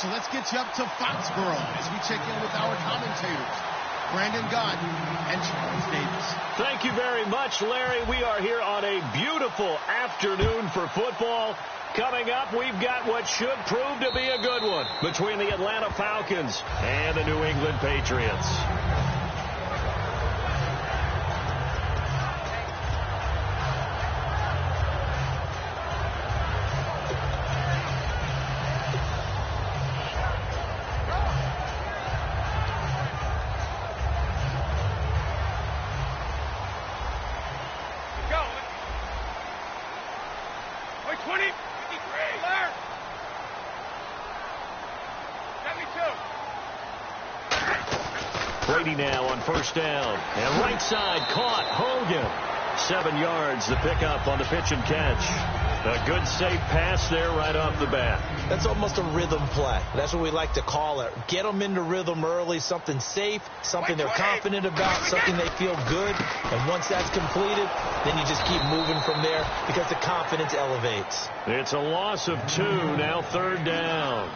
so let's get you up to Foxborough as we check in with our commentators, Brandon Gott and Charles Davis. Thank you very much, Larry. We are here on a beautiful afternoon for football. Coming up, we've got what should prove to be a good one between the Atlanta Falcons and the New England Patriots. Brady now on first down. And right side caught. Hogan. 7 yards, the pickup on the pitch and catch. A good safe pass there right off the bat. That's almost a rhythm play. That's what we like to call it. Get them into rhythm early, something safe, something they're confident about, something they feel good. And once that's completed, then you just keep moving from there because the confidence elevates. It's a loss of 2, now third down.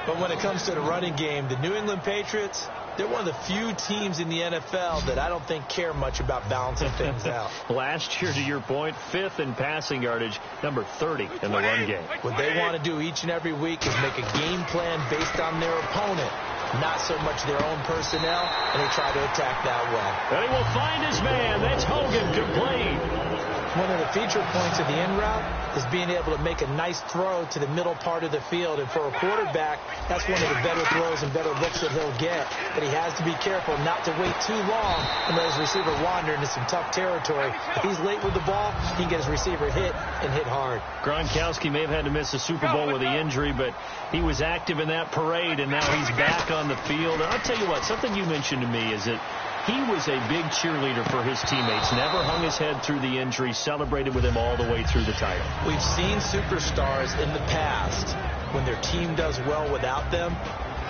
But when it comes to the running game, the New England Patriots, they're one of the few teams in the NFL that I don't think care much about balancing things out. Last year, to your point, 5th in passing yardage, number 30 in the run game. What they want to do each and every week is make a game plan based on their opponent, not so much their own personnel, and they try to attack that way. And he will find his man. That's Hogan, complete. One of the feature points of the in route is being able to make a nice throw to the middle part of the field. And for a quarterback, that's one of the better throws and better looks that he'll get. But he has to be careful not to wait too long and let his receiver wander into some tough territory. If he's late with the ball, he can get his receiver hit and hit hard. Gronkowski may have had to miss the Super Bowl with the injury, but he was active in that parade, and now he's back on the field. And I'll tell you what, something you mentioned to me is that he was a big cheerleader for his teammates, never hung his head through the injury, celebrated with him all the way through the title. We've seen superstars in the past, when their team does well without them,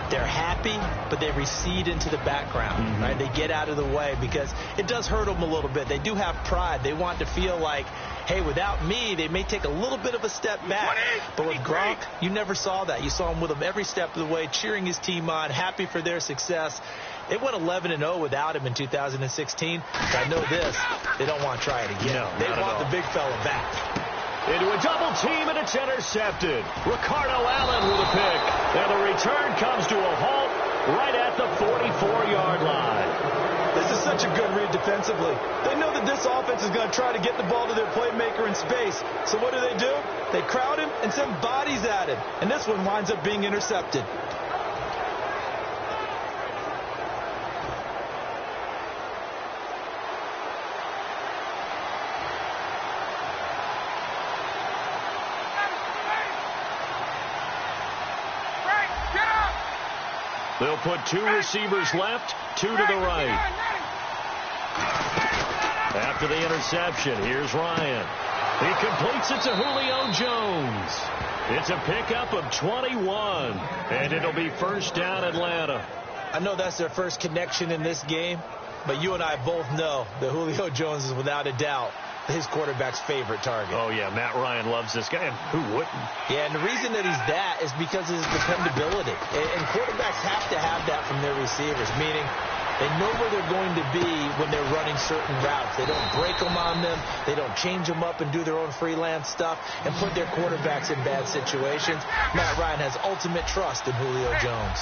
they're happy, but they recede into the background, right? They get out of the way because it does hurt them a little bit. They do have pride. They want to feel like, hey, without me, they may take a little bit of a step back. But with Gronk, you never saw that. You saw him with him every step of the way, cheering his team on, happy for their success. They went 11-0 without him in 2016. But I know this, they don't want to try it again. No, they want the big fella back. Into a double team, and it's intercepted. Ricardo Allen with a pick. And the return comes to a halt right at the 44-yard line. This is such a good read defensively. They know that this offense is going to try to get the ball to their playmaker in space. So what do? They crowd him and send bodies at him. And this one winds up being intercepted. They'll put 2 receivers left, 2 to the right. After the interception, here's Ryan. He completes it to Julio Jones. It's a pickup of 21, and it'll be first down Atlanta. I know that's their first connection in this game, but you and I both know that Julio Jones is without a doubt his quarterback's favorite target. Oh, yeah, Matt Ryan loves this guy, and who wouldn't? Yeah, and the reason that he's that is because of his dependability. And quarterbacks have to have that from their receivers, meaning they know where they're going to be when they're running certain routes. They don't break them on them. They don't change them up and do their own freelance stuff and put their quarterbacks in bad situations. Matt Ryan has ultimate trust in Julio Jones.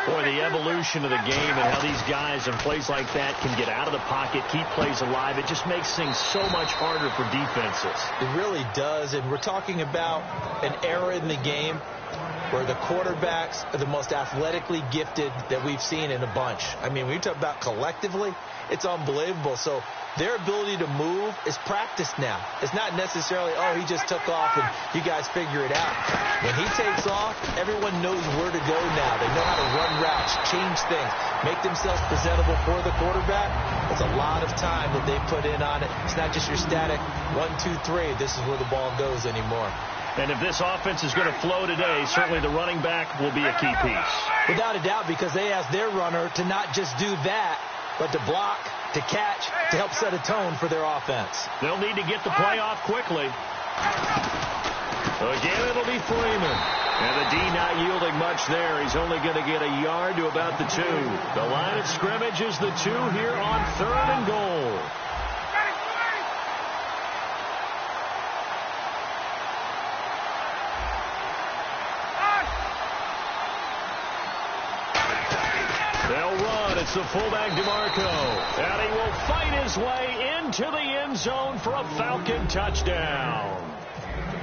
Boy, the evolution of the game and how these guys in plays like that can get out of the pocket, keep plays alive, it just makes things so much harder for defenses. It really does, and we're talking about an era in the game where the quarterbacks are the most athletically gifted that we've seen in a bunch. I mean, when you talk about collectively, it's unbelievable. So their ability to move is practiced now. It's not necessarily, oh, he just took off and you guys figure it out. When he takes off, everyone knows where to go now. They know how to run routes, change things, make themselves presentable for the quarterback. It's a lot of time that they put in on it. It's not just your static 1, 2, 3. This is where the ball goes anymore. And if this offense is going to flow today, certainly the running back will be a key piece. Without a doubt, because they ask their runner to not just do that, but to block, to catch, to help set a tone for their offense. They'll need to get the play off quickly. Again, it'll be Freeman. And the D not yielding much there. He's only going to get a yard to about the 2. The line of scrimmage is the 2 here on 3rd and goal. They'll run. It's the fullback DeMarco. And he will fight his way into the end zone for a Falcon touchdown.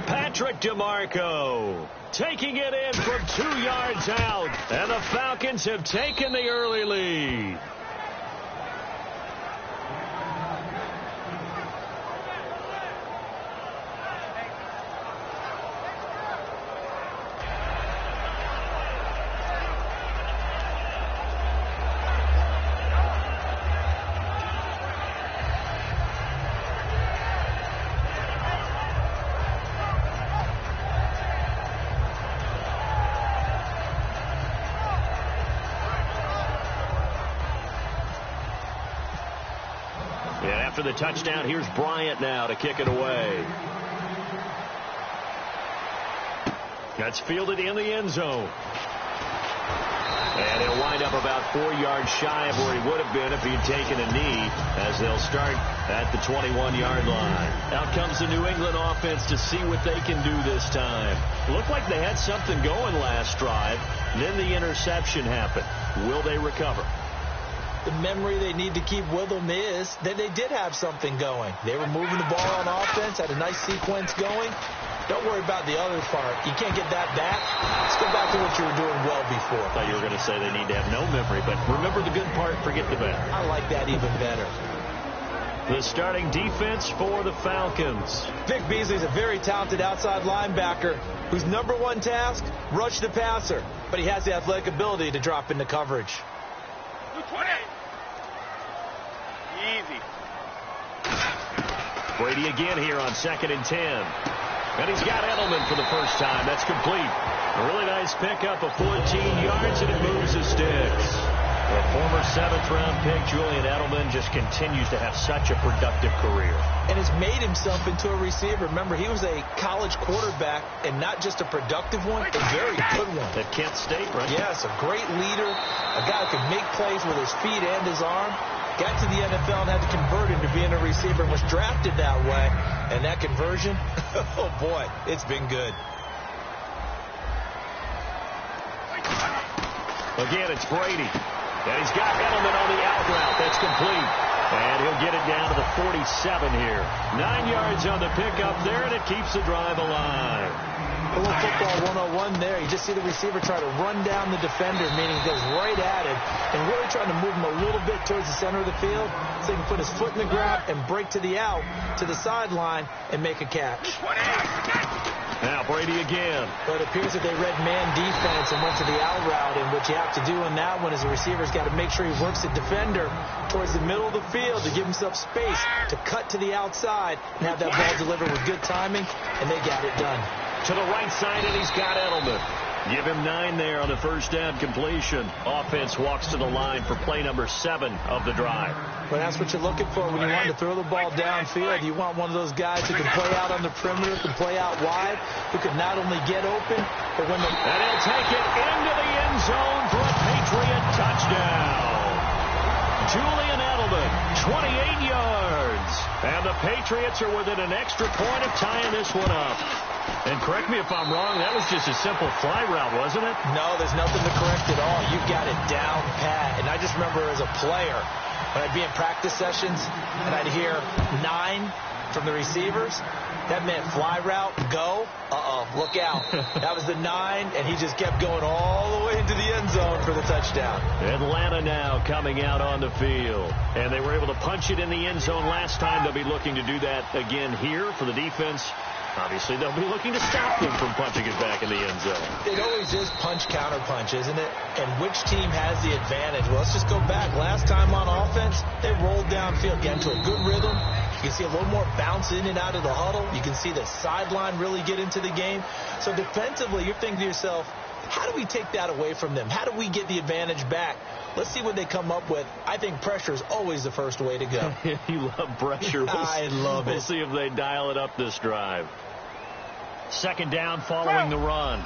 Patrick DeMarco taking it in from 2 yards out. And the Falcons have taken the early lead. After the touchdown, here's Bryant now to kick it away. That's fielded in the end zone. And he'll wind up about 4 yards shy of where he would have been if he had taken a knee, as they'll start at the 21-yard line. Out comes the New England offense to see what they can do this time. Looked like they had something going last drive. Then the interception happened. Will they recover? The memory they need to keep with them is that they did have something going. They were moving the ball on offense, had a nice sequence going. Don't worry about the other part. You can't get that back. Let's go back to what you were doing well before. I thought you were going to say they need to have no memory, but remember the good part, forget the bad. I like that even better. The starting defense for the Falcons. Vic Beasley's a very talented outside linebacker whose #1 task, rush the passer. But he has the athletic ability to drop into coverage. Easy. Brady again here on 2nd and 10. And he's got Edelman for the first time. That's complete. A really nice pickup of 14 yards, and it moves the sticks. The former 7th-round pick, Julian Edelman, just continues to have such a productive career. And has made himself into a receiver. Remember, he was a college quarterback, and not just a productive one, a very good one. At Kent State, right? Yes, a great leader, a guy who can make plays with his feet and his arm. Got to the NFL and had to convert into being a receiver and was drafted that way. And that conversion, oh boy, it's been good. Again, it's Brady. And he's got Edelman on the out route. That's complete. And he'll get it down to the 47 here. 9 yards on the pickup there, and it keeps the drive alive. A little football 101 there. You just see the receiver try to run down the defender, meaning he goes right at him, and really trying to move him a little bit towards the center of the field so he can put his foot in the ground and break to the out, to the sideline, and make a catch. Now Brady again. But it appears that they read man defense and went to the out route, and what you have to do in that one is the receiver's got to make sure he works the defender towards the middle of the field to give himself space to cut to the outside and have that ball delivered with good timing, and they got it done. To the right side, and he's got Edelman. Give him 9 there on the first down completion. Offense walks to the line for play number 7 of the drive. But that's what you're looking for when you want to throw the ball downfield. You want one of those guys who can play out on the perimeter, can play out wide, who can not only get open, but when the... And he'll take it into the end zone for a Patriot touchdown. Julian Edelman, 28 yards. And the Patriots are within an extra point of tying this one up. And correct me if I'm wrong, that was just a simple fly route, wasn't it? No, there's nothing to correct at all. You've got it down pat. And I just remember as a player, when I'd be in practice sessions and I'd hear 9 from the receivers, that meant fly route, go, look out. That was the 9, and he just kept going all the way into the end zone for the touchdown. Atlanta now coming out on the field. And they were able to punch it in the end zone last time. They'll be looking to do that again here for the defense. Obviously, they'll be looking to stop them from punching it back in the end zone. It always is punch-counter-punch, isn't it? And which team has the advantage? Well, let's just go back. Last time on offense, they rolled downfield, get into a good rhythm. You can see a little more bounce in and out of the huddle. You can see the sideline really get into the game. So defensively, you're thinking to yourself, how do we take that away from them? How do we get the advantage back? Let's see what they come up with. I think pressure is always the first way to go. You love pressure. I love it. We'll see if they dial it up this drive. Second down following the run.